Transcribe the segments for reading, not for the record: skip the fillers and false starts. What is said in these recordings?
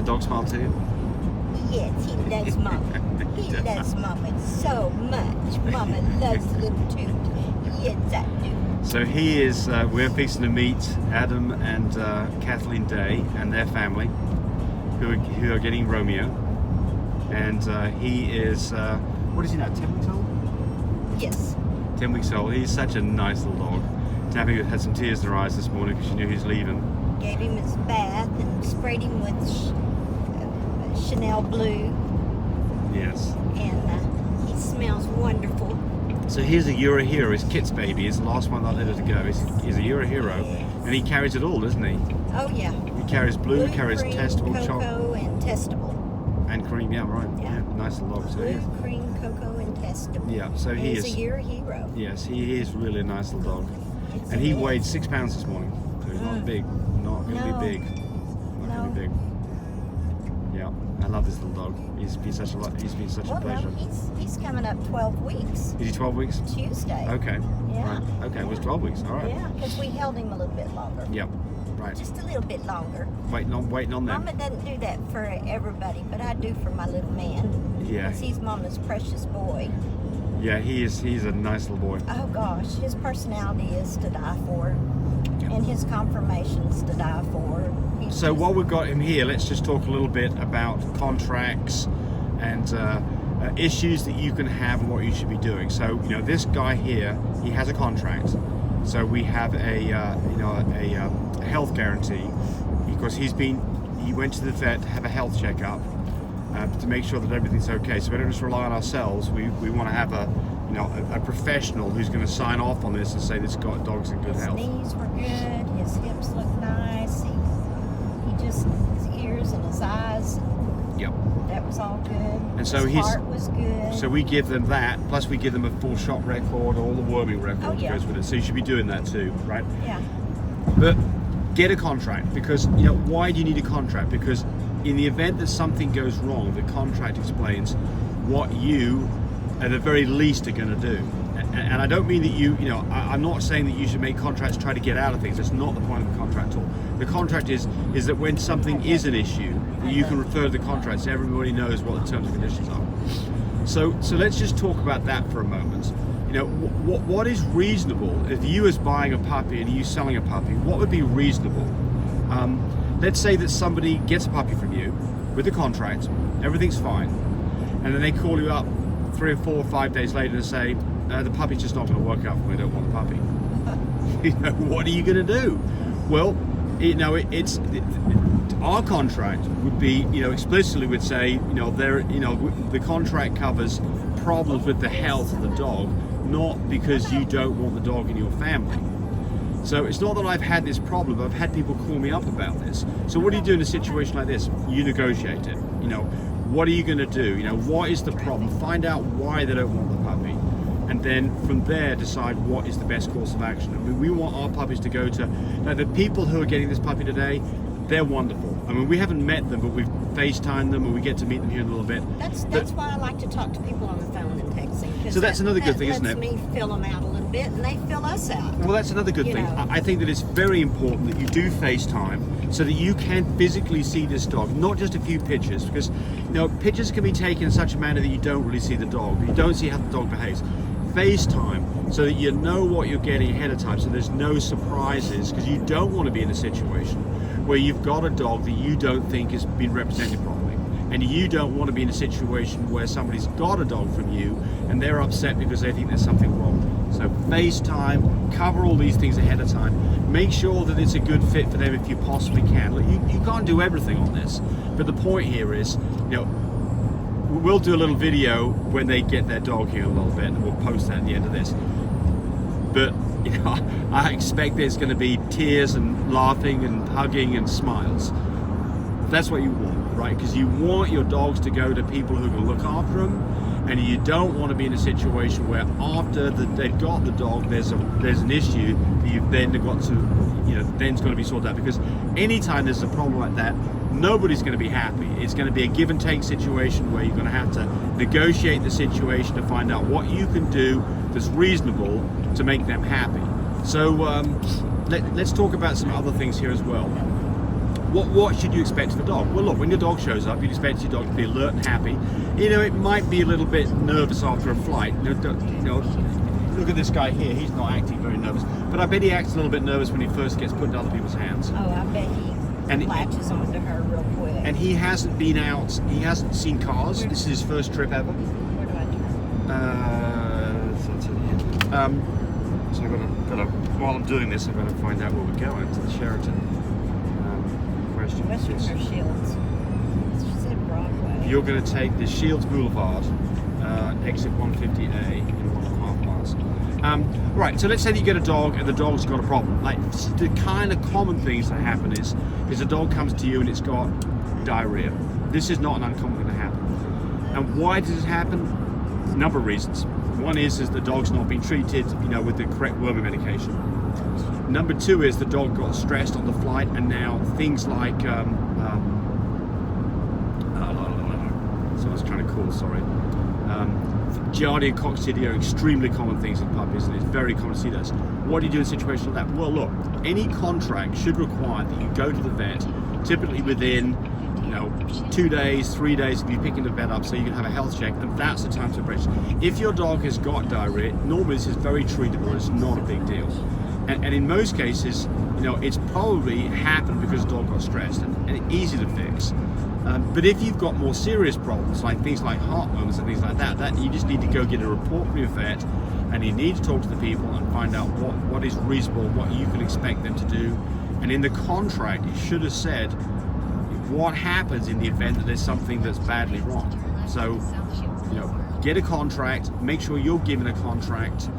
dog smile too? Yes, he loves Mama. He loves Mama so much. Mama loves little Toot. Yes, I do. So he is, we're fixing to meet Adam and Kathleen Day and their family, who are getting Romeo. And he is, what is he now, 10 weeks old? Yes. 10 weeks old. He's such a nice little dog. Tabby had some tears in her eyes this morning because she knew he was leaving. Gave him his bath and sprayed him with Chanel Blue. Yes. And he smells wonderful. So here's a Euro Hero, his Kit's baby. He's the last one that I let her to go. He's a Euro Hero. Yes. And he carries it all, doesn't he? Oh, yeah. He carries blue, carries cream, testable, cocoa, chocolate. and testable. And cream, yeah, right. Yeah. Nice little dog. So Blue, cream, cocoa, and testable. yeah, so he He's is. a Euro Hero. Yes, he is really a nice little dog. Yes, And he is. weighed 6 pounds this morning. So he's not big. Not going to No. be big. Not going to be big. Yeah, I love this little dog. He's been such a pleasure. No, he's coming up 12 weeks. Is he 12 weeks? Tuesday. Okay. Yeah. Right. Okay, it was 12 weeks. All right. Yeah, because we held him a little bit longer. Yep. Right. Just a little bit longer. Waiting on them. Mama doesn't do that for everybody, but I do for my little man. Yeah. Because he's Mama's precious boy. Yeah, he's a nice little boy. Oh gosh, his personality is to die for. And his confirmation's to die for. So while we've got him here, let's just talk a little bit about contracts and issues that you can have and what you should be doing. So this guy here, he has a contract. So we have a health guarantee because he went to the vet to have a health checkup to make sure that everything's okay. So we don't just rely on ourselves. We want to have a professional who's going to sign off on this and say this dog's in good health. His knees were good. His hips look nice. His ears and his eyes. Yep. That was all good. And so his heart was good. So we give them that, plus we give them a full shot record, all the worming record that goes with it. So you should be doing that too, right? Yeah. But get a contract because why do you need a contract? Because in the event that something goes wrong, the contract explains what you, at the very least, are going to do. And I don't mean that I'm not saying that you should make contracts try to get out of things. That's not the point of the contract at all. The contract is that when something is an issue, that you can refer to the contract so everybody knows what the terms and conditions are. So let's just talk about that for a moment. What is reasonable if you was buying a puppy and you selling a puppy? What would be reasonable? Let's say that somebody gets a puppy from you with a contract, everything's fine, and then they call you up 3 or 4 or 5 days later and say, the puppy's just not going to work out for me, I don't want the puppy. What are you going to do? Well, it's our contract would be, explicitly would say, the contract covers problems with the health of the dog, not because you don't want the dog in your family. So it's not that I've had this problem, but I've had people call me up about this. So what do you do in a situation like this? You negotiate it. What are you going to do? What is the problem? Find out why they don't want the puppy. And then from there decide what is the best course of action. I mean, we want our puppies to go to, now the people who are getting this puppy today, they're wonderful. I mean, we haven't met them, but we've FaceTimed them and we get to meet them here in a little bit. That's why I like to talk to people on the phone and texting. So that's another good thing, isn't it? That lets me fill them out a little bit and they fill us out. Well, that's another good thing. I think that it's very important that you do FaceTime so that you can physically see this dog, not just a few pictures, because pictures can be taken in such a manner that you don't really see the dog. You don't see how the dog behaves. FaceTime so that you know what you're getting ahead of time, so there's no surprises, because you don't want to be in a situation where you've got a dog that you don't think has been represented properly, and you don't want to be in a situation where somebody's got a dog from you and they're upset because they think there's something wrong. So FaceTime, cover all these things ahead of time, make sure that it's a good fit for them if you possibly can. Look, you can't do everything on this, but the point here is, we'll do a little video when they get their dog here a little bit, and we'll post that at the end of this. But I expect there's going to be tears and laughing and hugging and smiles. That's what you want, right? Because you want your dogs to go to people who can look after them, and you don't want to be in a situation where after they've got the dog, there's an issue that you've then got to, then's going to be sorted out. Because anytime there's a problem like that, nobody's going to be happy. It's going to be a give and take situation where you're going to have to negotiate the situation to find out what you can do that's reasonable to make them happy. So let's talk about some other things here as well. what should you expect of a dog? Well, look, when your dog shows up, you'd expect your dog to be alert and happy. You know, it might be a little bit nervous after a flight. You know, look at this guy here. He's not acting very nervous, but I bet he acts a little bit nervous when he first gets put into other people's hands. Oh, I bet he latches onto her real quick. And he hasn't been out. He hasn't seen cars. This is his first trip ever. Where do I turn? So I've got to, while I'm doing this, I've got to find out where we're going to the Sheraton. Question. Western or Shields? She said Broadway. You're going to take the Shields Boulevard, exit 150A in 1.5 miles. Right, so let's say that you get a dog and the dog's got a problem. Like the kind of common things that happen is a dog comes to you and it's got diarrhea. This is not an uncommon thing to happen. And why does it happen? A number of reasons. One is the dog's not been treated, you know, with the correct worming medication. Number two is the dog got stressed on the flight, and now things like someone's trying to call. Sorry. Giardia and coccidia are extremely common things in puppies, and it's very common to see this. What do you do in a situation like that? Well, look, any contract should require that you go to the vet, typically within 2 days, 3 days if you're picking the vet up, so you can have a health check, and that's the time to approach. If your dog has got diarrhea, normally this is very treatable. It's not a big deal, and in most cases, it's probably happened because the dog got stressed, and it's easy to fix. But if you've got more serious problems, like things like heartworms and things like that, you just need to go get a report from your vet, and you need to talk to the people and find out what is reasonable, what you can expect them to do. And in the contract, it should have said what happens in the event that there's something that's badly wrong. So, get a contract, make sure you're given a contract,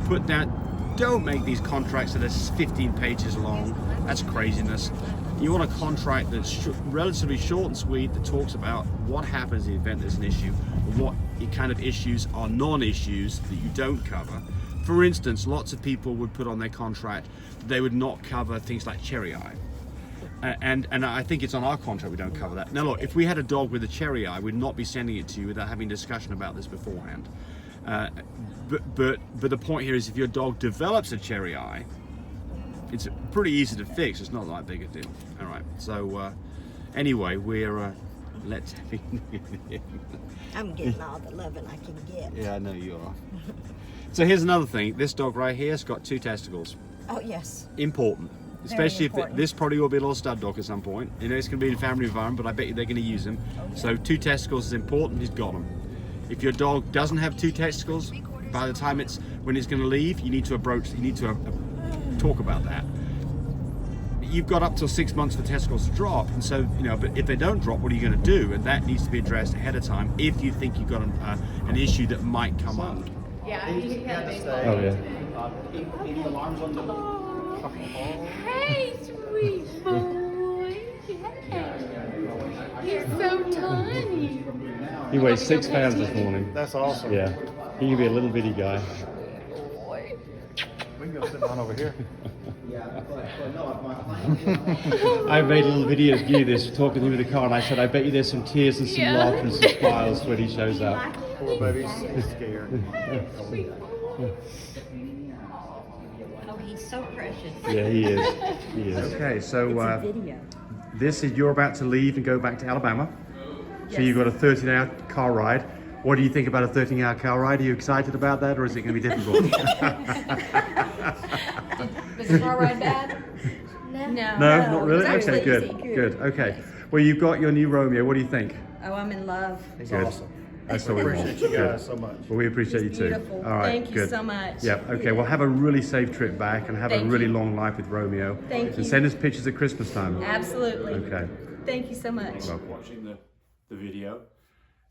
put down, don't make these contracts that are 15 pages long. That's craziness. You want a contract that's relatively short and sweet, that talks about what happens in the event there's an issue, and what kind of issues are non-issues that you don't cover. For instance, lots of people would put on their contract that they would not cover things like cherry eye. And I think it's on our contract we don't cover that. Now look, if we had a dog with a cherry eye, we'd not be sending it to you without having a discussion about this beforehand. But the point here is, if your dog develops a cherry eye, it's pretty easy to fix. It's not that big a deal. All right. So anyway, we're let's. I'm getting all the loving I can get. Yeah, I know you are. So here's another thing. This dog right here has got 2 testicles. Oh yes. Important. Especially important. if this probably will be a little stud dog at some point. It's going to be in a family environment, but I bet you they're going to use them. Oh, yeah. So 2 testicles is important. He's got them. If your dog doesn't have 2 testicles, by the time when it's going to leave, you need to talk about that. You've got up till 6 months for testicles to drop, and so but if they don't drop, what are you going to do? And that needs to be addressed ahead of time if you think you've got an issue that might come up. Yeah, he had a baseball. Oh yeah. Any alarms on the? Hey, sweet boy. Hey. You're so tiny. He weighs 6 pounds this morning. That's awesome. Yeah. He can be a little bitty guy. We can go sit down over here. I made a little video of you this, talking to him in the car, and I said, I bet you there's some tears and some laughter and some smiles when he shows up. Poor baby's scared. Oh, he's so precious. Yeah, he is. He is. Okay, so you're about to leave and go back to Alabama. So you've got a 13-hour car ride. What do you think about a 13-hour car ride? Are you excited about that, or is it going to be difficult? Was the car ride bad? No. No, not really? It was Okay, actually good. Okay. Well, you've got your new Romeo. What do you think? Oh, I'm in love. He's Good. awesome. That's all we want. Appreciate you guys so much. Well, we appreciate you too. Beautiful. All right, Thank you good. so much. Yeah, okay. Well, have a really safe trip back, and have a Thank really you. long life with Romeo. Thank you. And send us pictures at Christmas time. Absolutely. Okay. Thank you so much. Well, watching the video.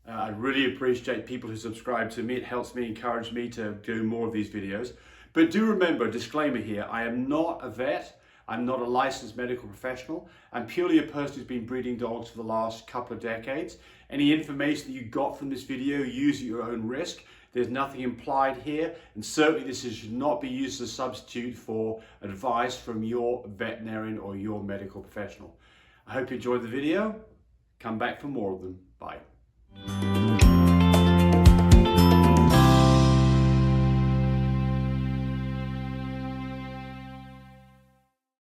I really appreciate people who subscribe to me. It helps me, encourage me to do more of these videos. But do remember, disclaimer here, I am not a vet. I'm not a licensed medical professional. I'm purely a person who's been breeding dogs for the last couple of decades. Any information that you got from this video, use at your own risk. There's nothing implied here, and certainly this should not be used as a substitute for advice from your veterinarian or your medical professional. I hope you enjoyed the video. Come back for more of them. Bye.